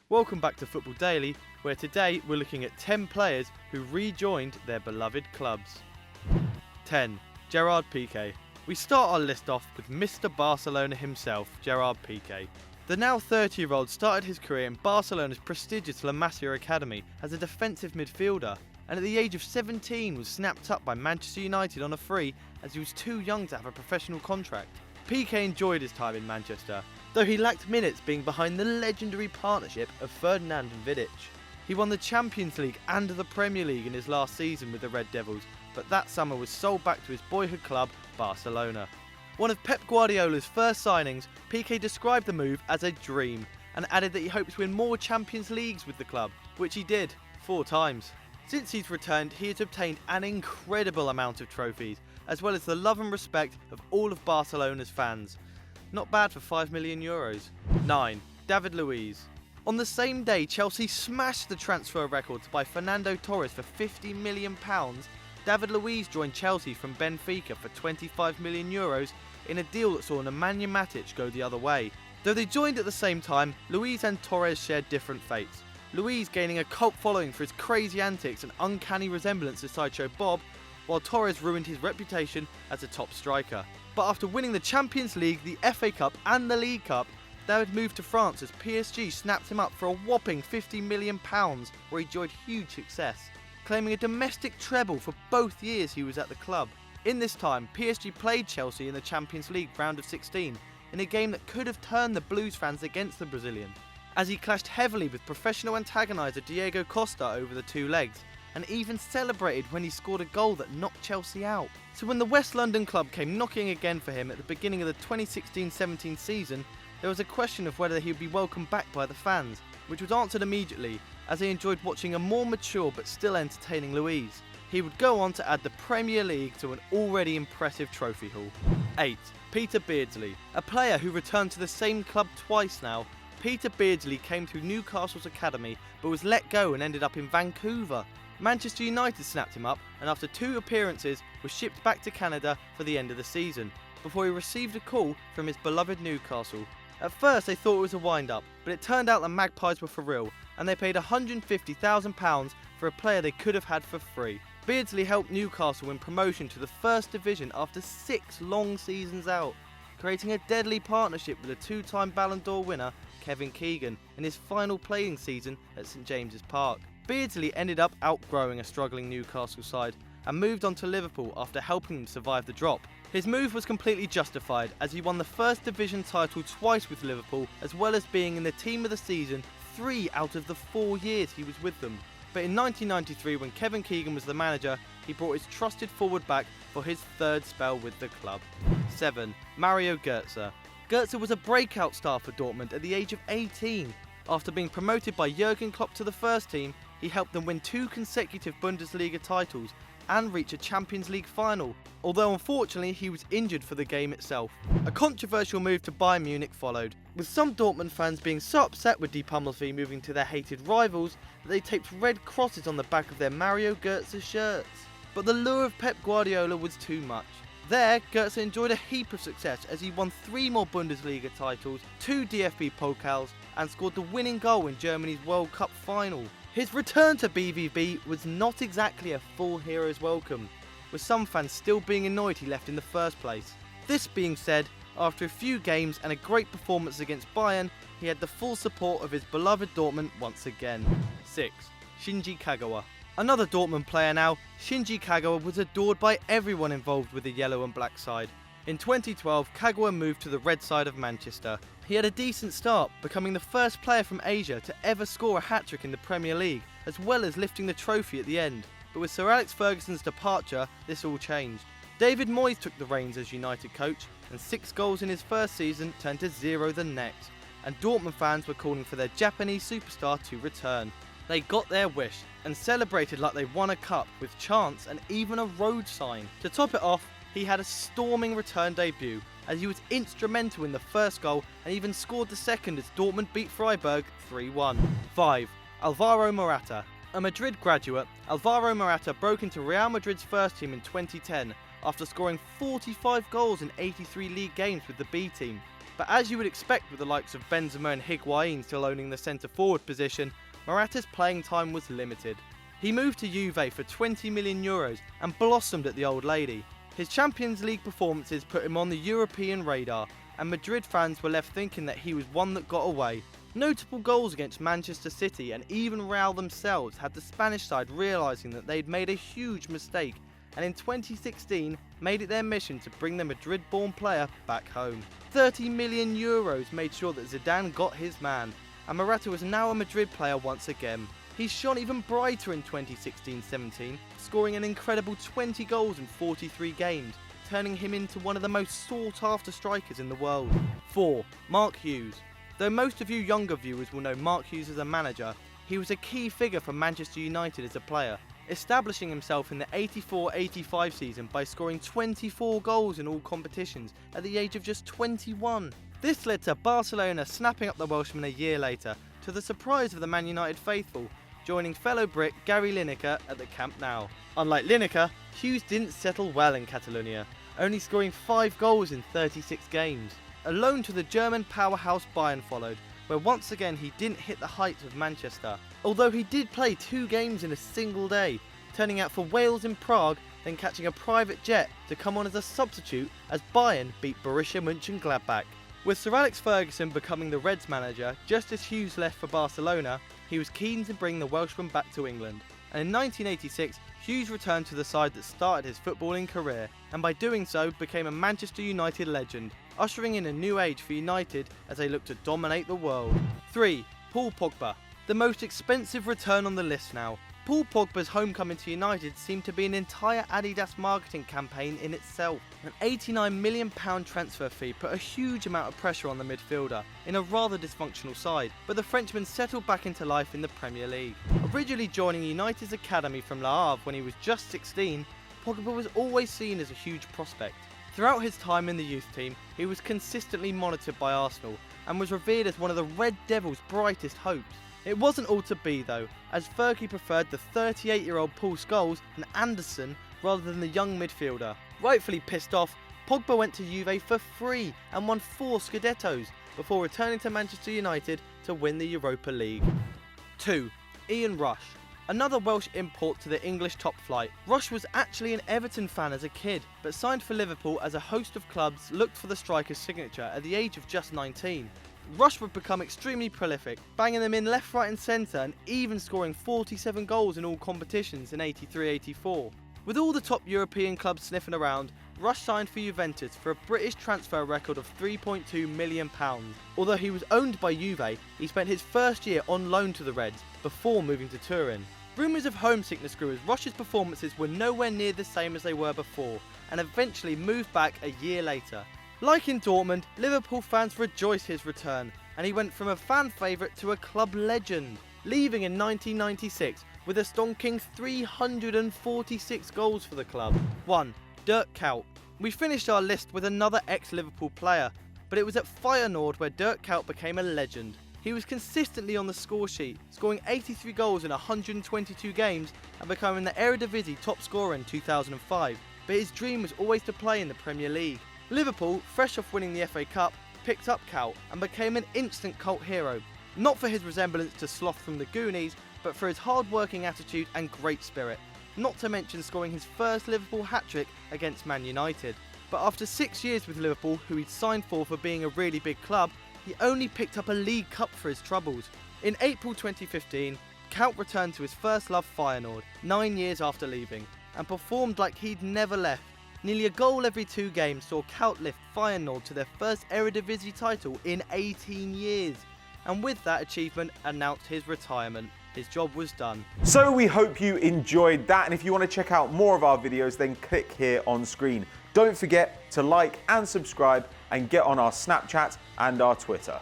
Welcome back to Football Daily, where today we're looking at 10 players who rejoined their beloved clubs. 10. Gerard Piqué. We start our list off with Mr. Barcelona himself, Gerard Piqué. The now 30-year-old started his career in Barcelona's prestigious La Masia Academy as a defensive midfielder, and at the age of 17 was snapped up by Manchester United on a free as he was too young to have a professional contract. Piqué enjoyed his time in Manchester, though he lacked minutes being behind the legendary partnership of Ferdinand and Vidic. He won the Champions League and the Premier League in his last season with the Red Devils, but that summer was sold back to his boyhood club, Barcelona. One of Pep Guardiola's first signings, Piqué described the move as a dream and added that he hopes to win more Champions Leagues with the club, which he did, 4 times. Since he's returned, he has obtained an incredible amount of trophies, as well as the love and respect of all of Barcelona's fans. Not bad for €5 million. 9. David Luiz. On the same day Chelsea smashed the transfer record to buy Fernando Torres for £50 million, David Luiz joined Chelsea from Benfica for €25 million in a deal that saw Nemanja Matic go the other way. Though they joined at the same time, Luiz and Torres shared different fates. Luiz gaining a cult following for his crazy antics and uncanny resemblance to Sideshow Bob, while Torres ruined his reputation as a top striker. But after winning the Champions League, the FA Cup and the League Cup, David moved to France as PSG snapped him up for a whopping £50 million, where he enjoyed huge success, claiming a domestic treble for both years he was at the club. In this time, PSG played Chelsea in the Champions League round of 16 in a game that could have turned the Blues fans against the Brazilian, as he clashed heavily with professional antagoniser Diego Costa over the 2 legs, and even celebrated when he scored a goal that knocked Chelsea out. So when the West London club came knocking again for him at the beginning of the 2016-17 season, there was a question of whether he would be welcomed back by the fans, which was answered immediately, as they enjoyed watching a more mature but still entertaining Luiz. He would go on to add the Premier League to an already impressive trophy haul. 8. Peter Beardsley. A player who returned to the same club twice now, Peter Beardsley came through Newcastle's academy but was let go and ended up in Vancouver. Manchester United snapped him up and after 2 appearances was shipped back to Canada for the end of the season, before he received a call from his beloved Newcastle. At first they thought it was a wind-up, but it turned out the Magpies were for real, and they paid £150,000 for a player they could have had for free. Beardsley helped Newcastle win promotion to the First Division after 6 long seasons out, creating a deadly partnership with a 2-time Ballon d'Or winner Kevin Keegan in his final playing season at St James's Park. Beardsley ended up outgrowing a struggling Newcastle side and moved on to Liverpool after helping them survive the drop. His move was completely justified as he won the First Division title twice with Liverpool, as well as being in the team of the season 3 out of the 4 years he was with them. But in 1993, when Kevin Keegan was the manager, he brought his trusted forward back for his 3rd spell with the club. 7. Mario Götze. Götze was a breakout star for Dortmund at the age of 18. After being promoted by Jurgen Klopp to the first team, he helped them win 2 consecutive Bundesliga titles and reach a Champions League final, although unfortunately he was injured for the game itself. A controversial move to Bayern Munich followed, with some Dortmund fans being so upset with Die Pummelfee moving to their hated rivals that they taped red crosses on the back of their Mario Götze shirts. But the lure of Pep Guardiola was too much. There, Götze enjoyed a heap of success as he won 3 more Bundesliga titles, 2 DFB Pokals, and scored the winning goal in Germany's World Cup final. His return to BVB was not exactly a full hero's welcome, with some fans still being annoyed he left in the first place. This being said, after a few games and a great performance against Bayern, he had the full support of his beloved Dortmund once again. 6. Shinji Kagawa. Another Dortmund player now, Shinji Kagawa was adored by everyone involved with the yellow and black side. In 2012, Kagawa moved to the red side of Manchester. He had a decent start, becoming the first player from Asia to ever score a hat-trick in the Premier League, as well as lifting the trophy at the end. But with Sir Alex Ferguson's departure, this all changed. David Moyes took the reins as United coach, and 6 goals in his first season turned to 0 the next, and Dortmund fans were calling for their Japanese superstar to return. They got their wish, and celebrated like they won a cup, with chants and even a road sign. To top it off, he had a storming return debut, as he was instrumental in the first goal and even scored the second as Dortmund beat Freiburg 3-1. 5. Alvaro Morata. A Madrid graduate, Alvaro Morata broke into Real Madrid's first team in 2010 after scoring 45 goals in 83 league games with the B team. But as you would expect with the likes of Benzema and Higuain still owning the centre forward position, Morata's playing time was limited. He moved to Juve for €20 million and blossomed at the Old Lady. His Champions League performances put him on the European radar, and Madrid fans were left thinking that he was one that got away. Notable goals against Manchester City and even Real themselves had the Spanish side realising that they'd made a huge mistake, and in 2016 made it their mission to bring the Madrid-born player back home. €30 million made sure that Zidane got his man, and Morata was now a Madrid player once again. He shone even brighter in 2016-17, scoring an incredible 20 goals in 43 games, turning him into one of the most sought-after strikers in the world. 4. Mark Hughes. Though most of you younger viewers will know Mark Hughes as a manager, he was a key figure for Manchester United as a player, establishing himself in the 84-85 season by scoring 24 goals in all competitions at the age of just 21. This led to Barcelona snapping up the Welshman a year later, to the surprise of the Man United faithful, joining fellow Brit Gary Lineker at the Camp Nou. Unlike Lineker, Hughes didn't settle well in Catalonia, only scoring 5 goals in 36 games. A loan to the German powerhouse Bayern followed, where once again he didn't hit the heights of Manchester, although he did play 2 games in a single day, turning out for Wales in Prague, then catching a private jet to come on as a substitute as Bayern beat Borussia Mönchengladbach. With Sir Alex Ferguson becoming the Reds manager just as Hughes left for Barcelona, he was keen to bring the Welshman back to England, and in 1986 Hughes returned to the side that started his footballing career, and by doing so became a Manchester United legend, ushering in a new age for United as they look to dominate the world. 3. Paul Pogba. The most expensive return on the list now. Paul Pogba's homecoming to United seemed to be an entire Adidas marketing campaign in itself. An £89 million transfer fee put a huge amount of pressure on the midfielder in a rather dysfunctional side, but the Frenchman settled back into life in the Premier League. Originally joining United's academy from Le Havre when he was just 16, Pogba was always seen as a huge prospect. Throughout his time in the youth team, he was consistently monitored by Arsenal and was revered as one of the Red Devils' brightest hopes. It wasn't all to be though, as Fergie preferred the 38-year-old Paul Scholes and Anderson rather than the young midfielder. Rightfully pissed off, Pogba went to Juve for free and won 4 Scudettos before returning to Manchester United to win the Europa League. 2. Ian Rush. Another Welsh import to the English top flight. Rush was actually an Everton fan as a kid, but signed for Liverpool as a host of clubs looked for the striker's signature at the age of just 19. Rush would become extremely prolific, banging them in left, right and centre and even scoring 47 goals in all competitions in 83-84. With all the top European clubs sniffing around, Rush signed for Juventus for a British transfer record of £3.2 million. Although he was owned by Juve, he spent his first year on loan to the Reds before moving to Turin. Rumours of homesickness grew as Rush's performances were nowhere near the same as they were before, and eventually moved back a year later. Like in Dortmund, Liverpool fans rejoiced his return, and he went from a fan favourite to a club legend, leaving in 1996 with a stonking 346 goals for the club. 1. Dirk Kuyt. We finished our list with another ex-Liverpool player, but it was at Feyenoord where Dirk Kuyt became a legend. He was consistently on the score sheet, scoring 83 goals in 122 games and becoming the Eredivisie top scorer in 2005, but his dream was always to play in the Premier League. Liverpool, fresh off winning the FA Cup, picked up Kuyt and became an instant cult hero, not for his resemblance to Sloth from the Goonies, but for his hard-working attitude and great spirit, not to mention scoring his first Liverpool hat-trick against Man United. But after 6 years with Liverpool, who he'd signed for being a really big club, he only picked up a League Cup for his troubles. In April 2015, Kuyt returned to his first love Feyenoord, 9 years after leaving, and performed like he'd never left. Nearly a goal every 2 games saw Kuyt lift Feyenoord to their first Eredivisie title in 18 years, and with that achievement announced his retirement. His job was done. So we hope you enjoyed that, and if you want to check out more of our videos, then click here on screen. Don't forget to like and subscribe and get on our Snapchat and our Twitter.